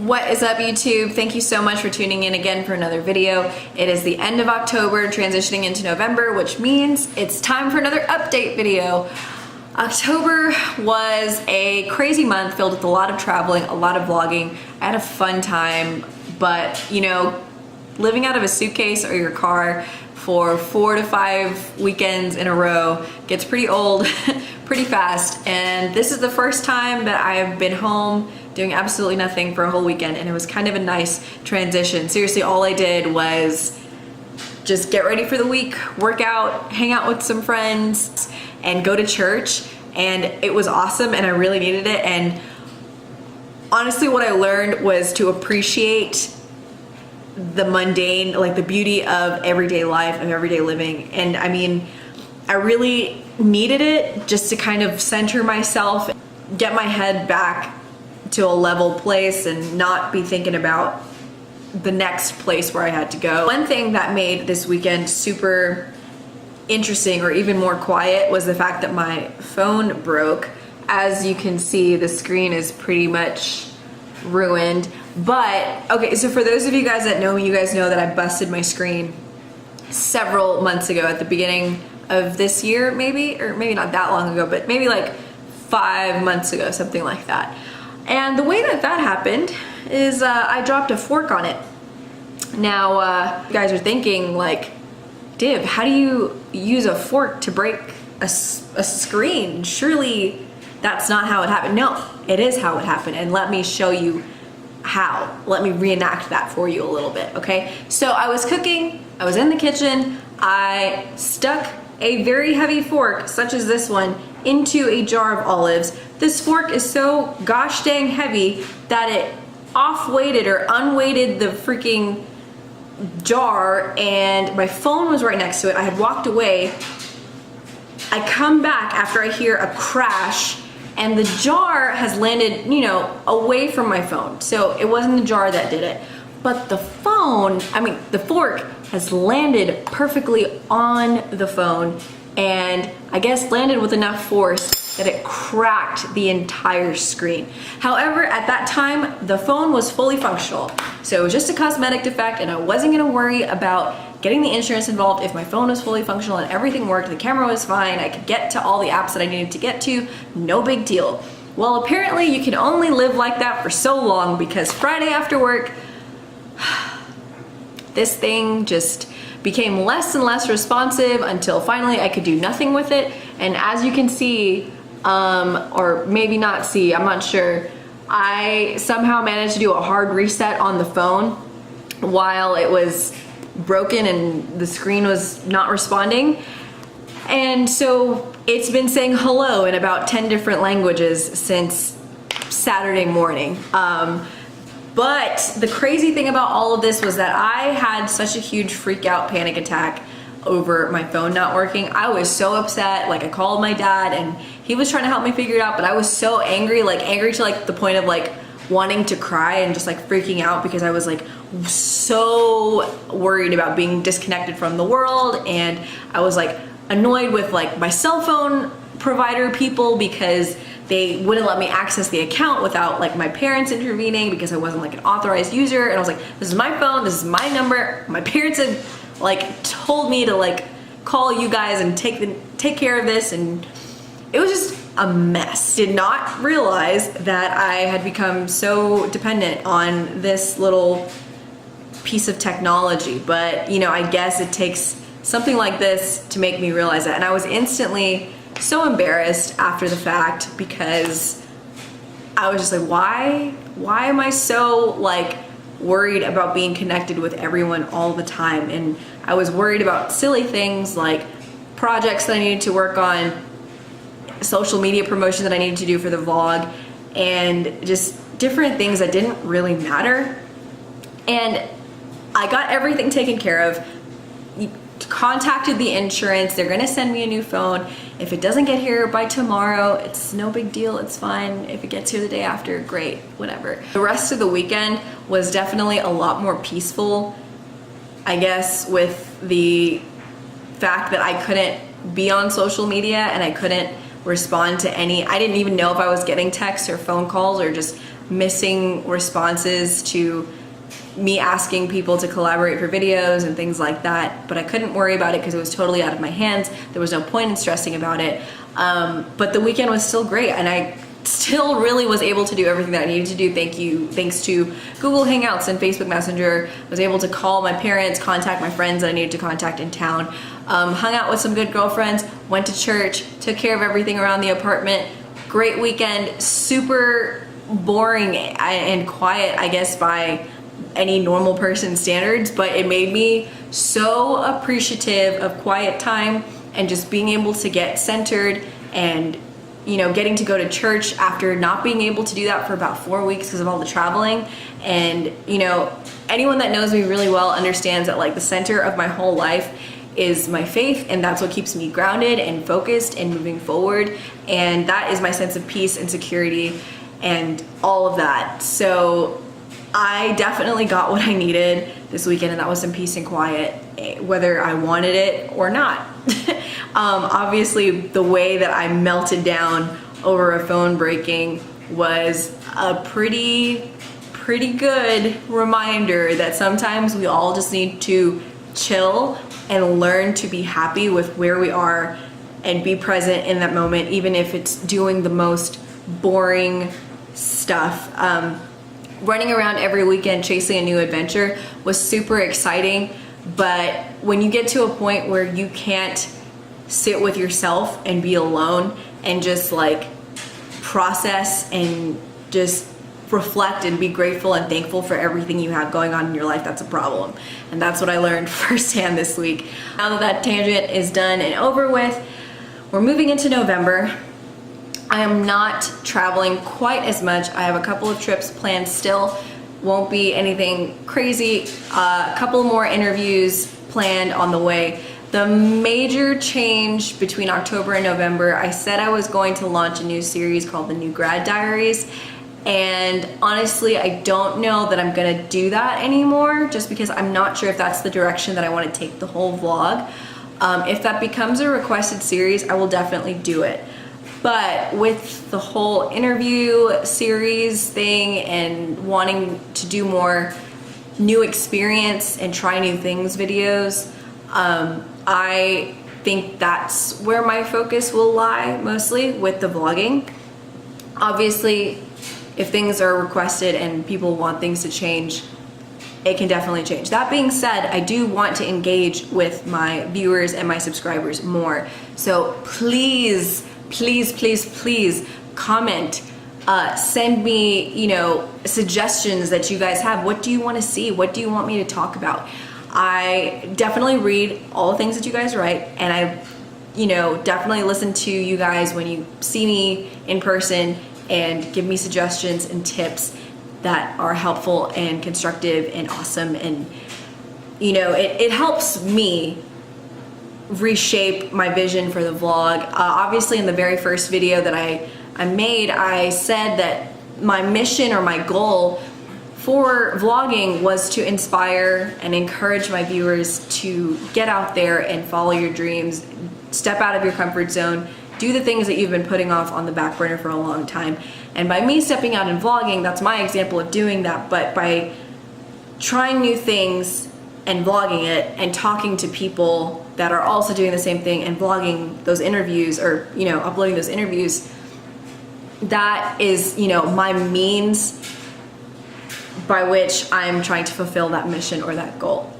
What is up, YouTube? Thank you so much for tuning in again for another video. It is the end of October, transitioning into November, which means it's time for another update video. October was a crazy month filled with a lot of traveling, a lot of vlogging. I had a fun time, but you know, living out of a suitcase or your car for 4 to 5 weekends in a row gets pretty old pretty fast. And this is the first time that I have been home doing absolutely nothing for a whole weekend, and it was kind of a nice transition. Seriously, all I did was just get ready for the week, work out, hang out with some friends, and go to church. And it was awesome, and I really needed it. And honestly, what I learned was to appreciate the mundane, like the beauty of everyday life, of everyday living. And I mean, I really needed it just to kind of center myself, get my head back to a level place and not be thinking about the next place where I had to go. One thing that made this weekend super interesting, or even more quiet, was the fact that my phone broke. As you can see, the screen is pretty much ruined. But okay, so for those of you guys that know me, you guys know that I busted my screen several months ago at the beginning of this year, maybe, or maybe not that long ago, but maybe like 5 months ago, something like that. And the way that happened is I dropped a fork on it. Now, you guys are thinking like, Div, how do you use a fork to break a screen? Surely that's not how it happened. No, it is how it happened, and let me show you how. Let me reenact that for you a little bit, okay? So I was cooking, I was in the kitchen, I stuck a very heavy fork, such as this one, into a jar of olives. This fork is so gosh dang heavy that it off-weighted or unweighted the freaking jar, and my phone was right next to it. I had walked away. I come back after I hear a crash, and the jar has landed, you know, away from my phone. So it wasn't the jar that did it, but the fork has landed perfectly on the phone, and I guess landed with enough force that it cracked the entire screen. However, at that time, the phone was fully functional. So it was just a cosmetic defect, and I wasn't gonna worry about getting the insurance involved if my phone was fully functional and everything worked, the camera was fine, I could get to all the apps that I needed to get to, no big deal. Well, apparently you can only live like that for so long, because Friday after work, this thing just became less and less responsive until finally I could do nothing with it. And as you can see, or maybe not see, I'm not sure, I somehow managed to do a hard reset on the phone while it was broken and the screen was not responding. And so it's been saying hello in about 10 different languages since Saturday morning. But the crazy thing about all of this was that I had such a huge freak out panic attack over my phone not working. I was so upset. Like, I called my dad and he was trying to help me figure it out, but I was so angry, like angry to like the point of like wanting to cry and just like freaking out, because I was like so worried about being disconnected from the world. And I was like annoyed with like my cell phone provider people, because they wouldn't let me access the account without like my parents intervening, because I wasn't like an authorized user. And I was like, this is my phone, this is my number. My parents had like told me to like call you guys and take care of this, and it was just a mess. Did not realize that I had become so dependent on this little piece of technology. But you know, I guess it takes something like this to make me realize that. And I was instantly so embarrassed after the fact, because I was just like, why am I so like worried about being connected with everyone all the time? And I was worried about silly things like projects that I needed to work on, social media promotion that I needed to do for the vlog, and just different things that didn't really matter. And I got everything taken care of, contacted the insurance. They're gonna send me a new phone. If it doesn't get here by tomorrow, it's no big deal, it's fine. If it gets here the day after, great, whatever. The rest of the weekend was definitely a lot more peaceful, I guess, with the fact that I couldn't be on social media and I couldn't respond to any, I didn't even know if I was getting texts or phone calls or just missing responses to me asking people to collaborate for videos and things like that, but I couldn't worry about it because it was totally out of my hands. There was no point in stressing about it. But the weekend was still great, and I still really was able to do everything that I needed to do. Thanks to Google Hangouts and Facebook Messenger. I was able to call my parents, contact my friends that I needed to contact in town, hung out with some good girlfriends, went to church, took care of everything around the apartment. Great weekend, super boring and quiet, I guess, by any normal person's standards, but it made me so appreciative of quiet time and just being able to get centered, and getting to go to church after not being able to do that for about 4 weeks because of all the traveling. And anyone that knows me really well understands that like the center of my whole life is my faith, and that's what keeps me grounded and focused and moving forward, and that is my sense of peace and security and all of that. So I definitely got what I needed this weekend, and that was some peace and quiet, whether I wanted it or not. Obviously, the way that I melted down over a phone breaking was a pretty good reminder that sometimes we all just need to chill and learn to be happy with where we are and be present in that moment, even if it's doing the most boring stuff. Running around every weekend chasing a new adventure was super exciting, but when you get to a point where you can't sit with yourself and be alone and just like process and just reflect and be grateful and thankful for everything you have going on in your life, that's a problem. And that's what I learned firsthand this week. Now that that tangent is done and over with, we're moving into November. I am not traveling quite as much. I have a couple of trips planned still. Won't be anything crazy. A couple more interviews planned on the way. The major change between October and November, I said I was going to launch a new series called The New Grad Diaries. And honestly, I don't know that I'm gonna do that anymore, just because I'm not sure if that's the direction that I want to take the whole vlog. If that becomes a requested series, I will definitely do it. But with the whole interview series thing and wanting to do more new experience and try new things videos, I think that's where my focus will lie mostly, with the vlogging. Obviously, if things are requested and people want things to change, it can definitely change. That being said, I do want to engage with my viewers and my subscribers more. So please comment, send me, suggestions that you guys have. What do you want to see? What do you want me to talk about? I definitely read all the things that you guys write, and I, definitely listen to you guys when you see me in person and give me suggestions and tips that are helpful and constructive and awesome. And, it helps me reshape my vision for the vlog. Obviously, in the very first video that I made, I said that my mission or my goal for vlogging was to inspire and encourage my viewers to get out there and follow your dreams, step out of your comfort zone, do the things that you've been putting off on the back burner for a long time. And by me stepping out and vlogging, that's my example of doing that. But by trying new things and vlogging it and talking to people that are also doing the same thing and vlogging those interviews, or uploading those interviews, that is my means by which I'm trying to fulfill that mission or that goal.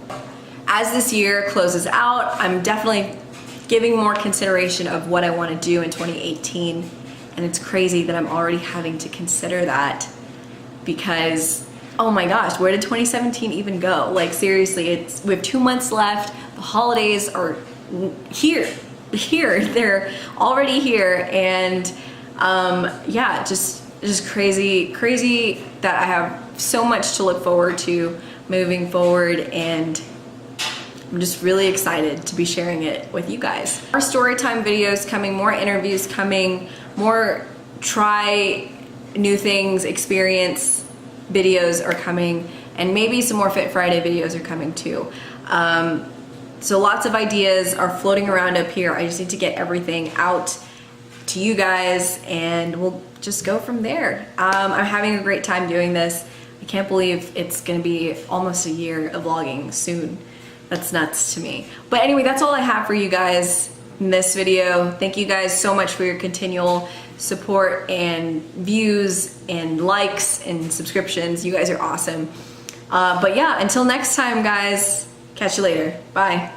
As this year closes out, I'm definitely giving more consideration of what I want to do in 2018, and it's crazy that I'm already having to consider that, because oh my gosh, where did 2017 even go? Like seriously, we have 2 months left. The holidays are here, they're already here, and yeah, just crazy that I have so much to look forward to moving forward, and I'm just really excited to be sharing it with you guys. More story time videos coming, more interviews coming, more try new things, experience videos are coming, and maybe some more Fit Friday videos are coming too. So lots of ideas are floating around up here. I just need to get everything out to you guys, and we'll just go from there. I'm having a great time doing this. I can't believe it's gonna be almost a year of vlogging soon. That's nuts to me. But anyway, that's all I have for you guys in this video. Thank you guys so much for your continual support and views and likes and subscriptions. You guys are awesome. But yeah, until next time, guys, catch you later. Bye.